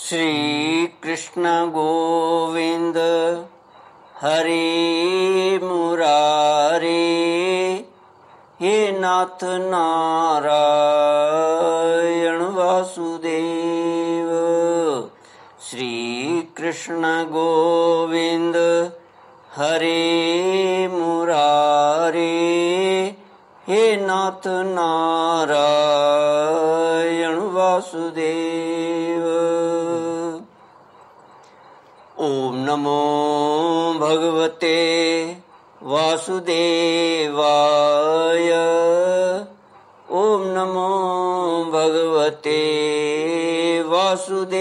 श्री कृष्ण गोविंद हरे मुरारे, हे नाथ नारायण वासुदेव। श्री कृष्ण गोविंद हरे मुरारे, हे नाथ नारायण वासुदेव। ओम नमो भगवते वासुदेवाय। ओम नमो भगवते वासुदेवाय।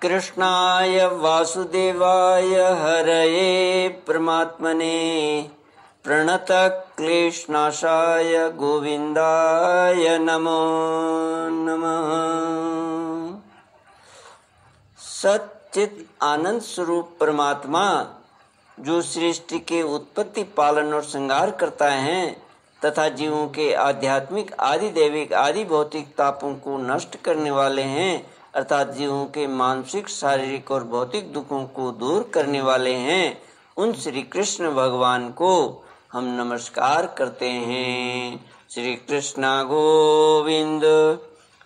कृष्णाय वासुदेवाय हरये परमात्मने प्रणत क्लेशनाशाय गोविंदाय नमो नमः। सच्चित आनंद स्वरूप परमात्मा जो सृष्टि के उत्पत्ति, पालन और श्रृंगार करता है तथा जीवों के आध्यात्मिक, आदि दैविक, आदि भौतिक तापों को नष्ट करने वाले हैं, अर्थात जीवों के मानसिक, शारीरिक और भौतिक दुखों को दूर करने वाले हैं, उन श्री कृष्ण भगवान को हम नमस्कार करते हैं। श्री कृष्ण गोविंद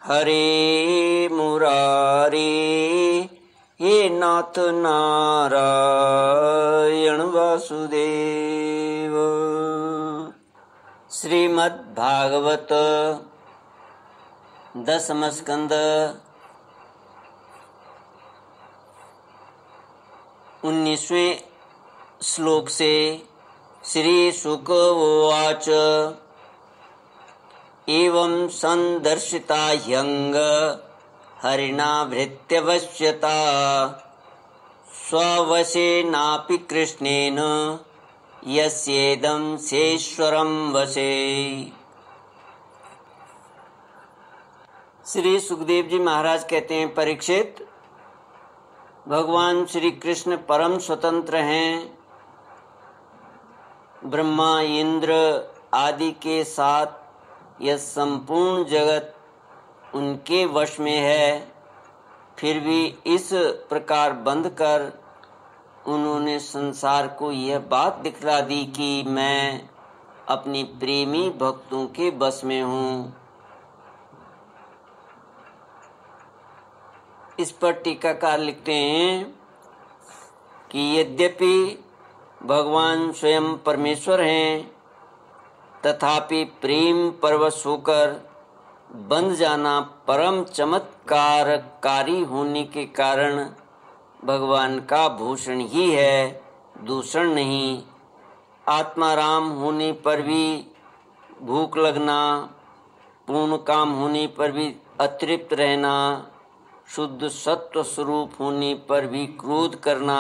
हरे मुरारे, हे नाथ नारायण वासुदेव। श्रीमद् भागवत दसम स्कंद 19वें श्लोक से श्री शुक उवाच। एवं संदर्शिता ह्यंग हरिणा भृत्यवश्यता, स्ववशेनापि कृष्णेन यस्येदं सेश्वरं वशे। श्री सुखदेव जी महाराज कहते हैं, परीक्षित, भगवान श्री कृष्ण परम स्वतंत्र हैं। ब्रह्मा, इंद्र आदि के साथ यह संपूर्ण जगत उनके वश में है, फिर भी इस प्रकार बंध कर उन्होंने संसार को यह बात दिखला दी कि मैं अपनी प्रेमी भक्तों के बस में हूँ। इस पर टीकाकार लिखते हैं कि यद्यपि भगवान स्वयं परमेश्वर हैं, तथापि प्रेम परवश होकर बंध जाना परम चमत्कारकारी होने के कारण भगवान का भूषण ही है, दूषण नहीं। आत्माराम होने पर भी भूख लगना, पूर्ण काम होने पर भी अतृप्त रहना, शुद्ध सत्व स्वरूप होने पर भी क्रोध करना,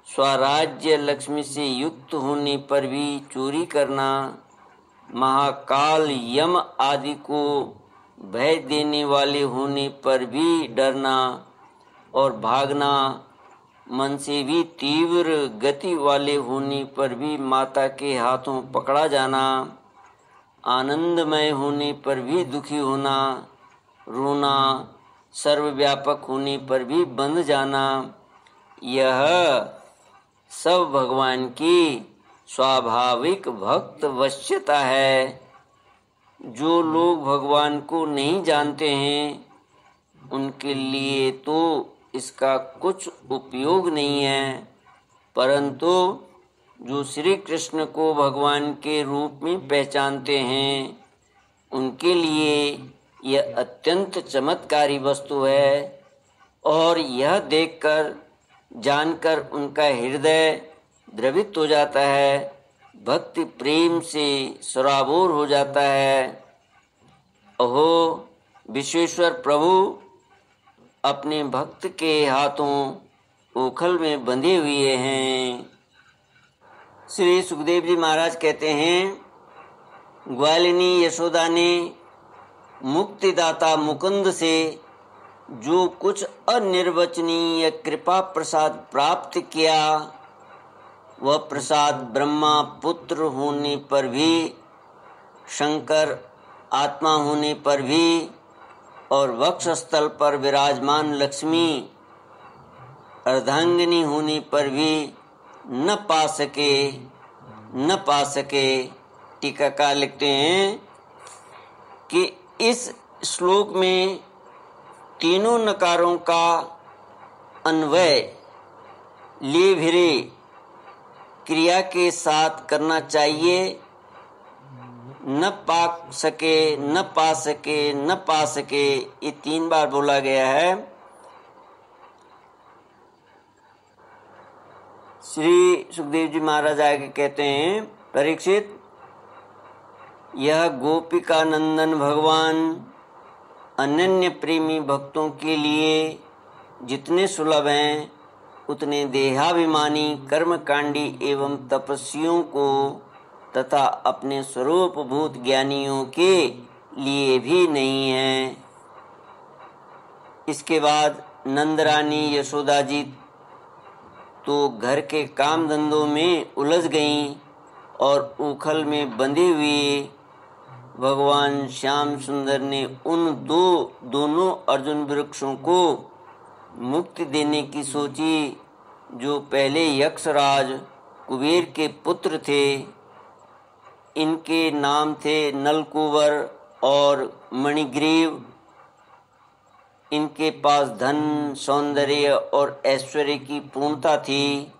स्वराज्य लक्ष्मी से युक्त होने पर भी चोरी करना, महाकाल यम आदि को भय देने वाले होने पर भी डरना और भागना, मन से भी तीव्र गति वाले होने पर भी माता के हाथों पकड़ा जाना, आनंदमय होने पर भी दुखी होना, रोना, सर्वव्यापक होने पर भी बंध जाना, यह सब भगवान की स्वाभाविक भक्त वश्यता है। जो लोग भगवान को नहीं जानते हैं उनके लिए तो इसका कुछ उपयोग नहीं है, परंतु जो श्री कृष्ण को भगवान के रूप में पहचानते हैं उनके लिए यह अत्यंत चमत्कारी वस्तु है। और यह देखकर, जानकर उनका हृदय द्रवित हो जाता है, भक्ति प्रेम से सराबोर हो जाता है। अहो विश्वेश्वर प्रभु अपने भक्त के हाथों ओखल में बंधे हुए हैं। श्री सुखदेव जी महाराज कहते हैं, ग्वालिनी यशोदा ने मुक्तिदाता मुकुंद से जो कुछ अनिर्वचनीय कृपा प्रसाद प्राप्त किया, वह प्रसाद ब्रह्मा पुत्र होने पर भी शंकर आत्मा होने पर भी और वक्षस्थल पर विराजमान लक्ष्मी अर्धांगिनी होने पर भी न पा सके। टीकाकार लिखते हैं कि इस श्लोक में तीनों नकारों का अन्वय लेभिरे क्रिया के साथ करना चाहिए। न पा सके ये 3 बार बोला गया है। श्री सुखदेव जी महाराज आगे कहते हैं, परीक्षित, यह गोपिका नंदन भगवान अनन्य प्रेमी भक्तों के लिए जितने सुलभ हैं उतने देहाभिमानी कर्मकांडी एवं तपस्वियों को तथा अपने स्वरूपभूत ज्ञानियों के लिए भी नहीं है। इसके बाद नंदरानी यशोदा जी तो घर के काम धंधों में उलझ गईं और उखल में बंधे हुए भगवान श्याम सुंदर ने उन दोनों अर्जुन वृक्षों को मुक्ति देने की सोची जो पहले यक्षराज कुबेर के पुत्र थे। इनके नाम थे नलकुबर और मणिग्रीव। इनके पास धन, सौंदर्य और ऐश्वर्य की पूर्णता थी।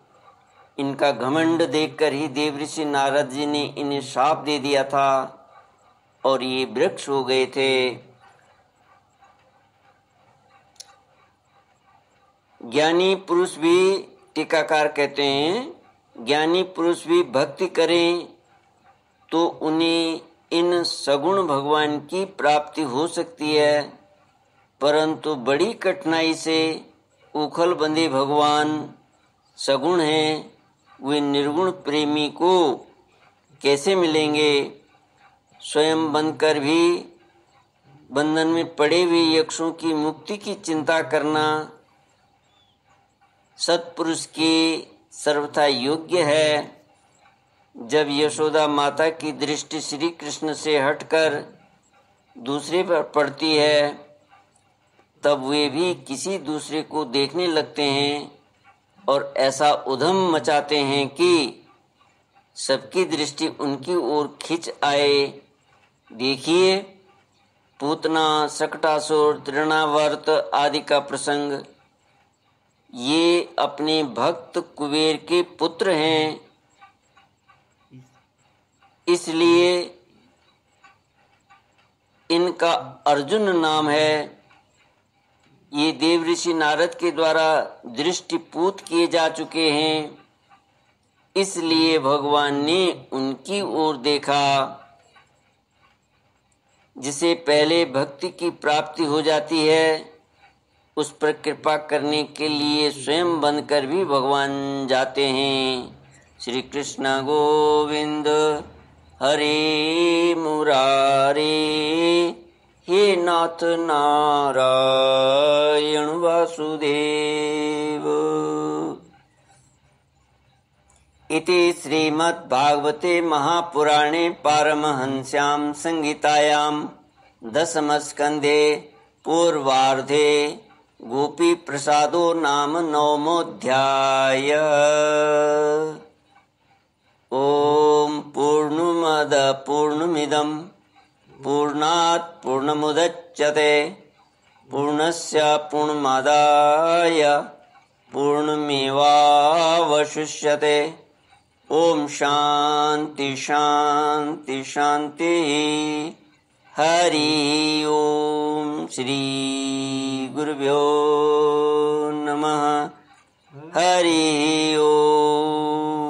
इनका घमंड देखकर ही देवऋषि नारद जी ने इन्हें शाप दे दिया था और ये वृक्ष हो गए थे। ज्ञानी पुरुष भी, टीकाकार कहते हैं, ज्ञानी पुरुष भी भक्ति करें तो उन्हें इन सगुण भगवान की प्राप्ति हो सकती है, परंतु बड़ी कठिनाई से उखल बंधे भगवान सगुण हैं, वे निर्गुण प्रेमी को कैसे मिलेंगे। स्वयं बनकर भी बंधन में पड़े हुए यक्षों की मुक्ति की चिंता करना सत्पुरुष के सर्वथा योग्य है। जब यशोदा माता की दृष्टि श्री कृष्ण से हटकर दूसरे पर पड़ती है तब वे भी किसी दूसरे को देखने लगते हैं और ऐसा उधम मचाते हैं कि सबकी दृष्टि उनकी ओर खिंच आए। देखिए, पूतना, शकटासुर, तृणावर्त आदि का प्रसंग। ये अपने भक्त कुबेर के पुत्र हैं, इसलिए इनका अर्जुन नाम है। ये देवऋषि नारद के द्वारा दृष्टिपूत किए जा चुके हैं, इसलिए भगवान ने उनकी ओर देखा। जिसे पहले भक्ति की प्राप्ति हो जाती है उस पर कृपा करने के लिए स्वयं बनकर भी भगवान जाते हैं। श्री कृष्ण गोविंद हरे मुरारे, हे नाथ नारायण वासुदेव। इति श्रीमद्भागवते महापुराणे पारमहंस्यां संहितायां दशमस्कन्धे पूर्वार्धे गोपी प्रसादो नाम 9मोऽध्याय। ओम पूर्णमद पूर्णमिदं पूर्णात् पूर्णमुदच्यते पूर्णस्य पूर्णमादाय पूर्णमेवावशिष्यते। ओम शांति शांति शांति। हरि ओम। श्री गुरुभ्यो नमः। हरि ओम।